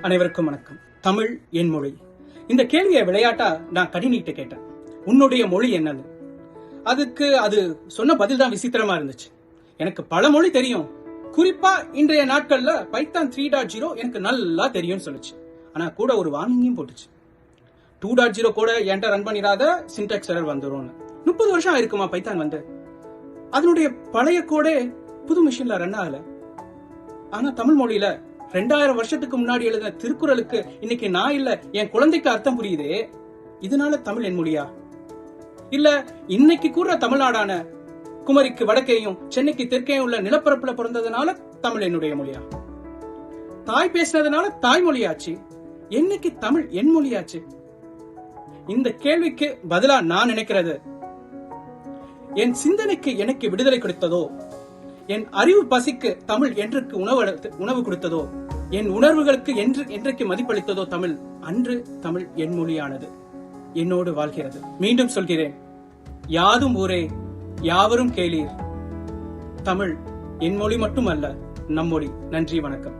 அனைவருக்கும் வணக்கம். தமிழ் என் மொழி. இந்த கேள்வியை விளையாட்டா நான் கடினிட்டு கேட்டேன், உன்னுடைய மொழி என்னது? அதுக்கு அது சொன்ன பதில் தான் விசித்திரமா இருந்துச்சு. எனக்கு பல மொழி தெரியும், குறிப்பா இன்றைய நாட்கள்ல பைத்தான் 3.0 எனக்கு நல்லா தெரியும்னு சொல்லுச்சு. ஆனா கூட ஒரு வார்னிங்கையும் போட்டுச்சு, 2.0 கூட என்கிட்ட ரன் பண்ணிடாத, சின்டாக்ஸ் எரர் வந்துரும். 30 வருஷம் ஆயிருக்குமா பைத்தான் வந்து? அதனுடைய பழைய கோடே புது மிஷின்ல ரன் ஆகல. ஆனா தமிழ் மொழியில 2000 வருஷத்துக்கு முன்னாடி எழுதின திருக்குறளுக்கு இன்னைக்கு நான் இல்ல என் குழந்தைக்கு அர்த்தம் புரியுதே. இதனால தமிழ் என் மொழியா? இல்ல இன்னைக்கு கூட தமிழ்நாடான குமரிக்கு வடக்கேயும் சென்னைக்கு தெற்கேயும் உள்ள நிலப்பரப்புல பிறந்ததுனால தமிழ் என்னுடைய மொழியா? தாய் பேசினதுனால தாய்மொழியாச்சு, என்னைக்கு தமிழ் என் மொழியாச்சு? இந்த கேள்விக்கு பதிலா நான் நினைக்கிறது, என் சிந்தனைக்கு எனக்கு விடுதலை கொடுத்ததோ, என் அறிவு பசிக்கு தமிழ் என்றுக்கு உணவு கொடுத்ததோ, என் உணர்வுகளுக்கு என்றைக்கு மதிப்பளித்ததோ தமிழ், அன்று தமிழ் என் மொழியானது, என்னோடு வாழ்கிறது. மீண்டும் சொல்கிறேன், யாதும் ஊரே யாவரும் கேளீர். தமிழ் என் மொழி மட்டுமல்ல, நம் மொழி. நன்றி, வணக்கம்.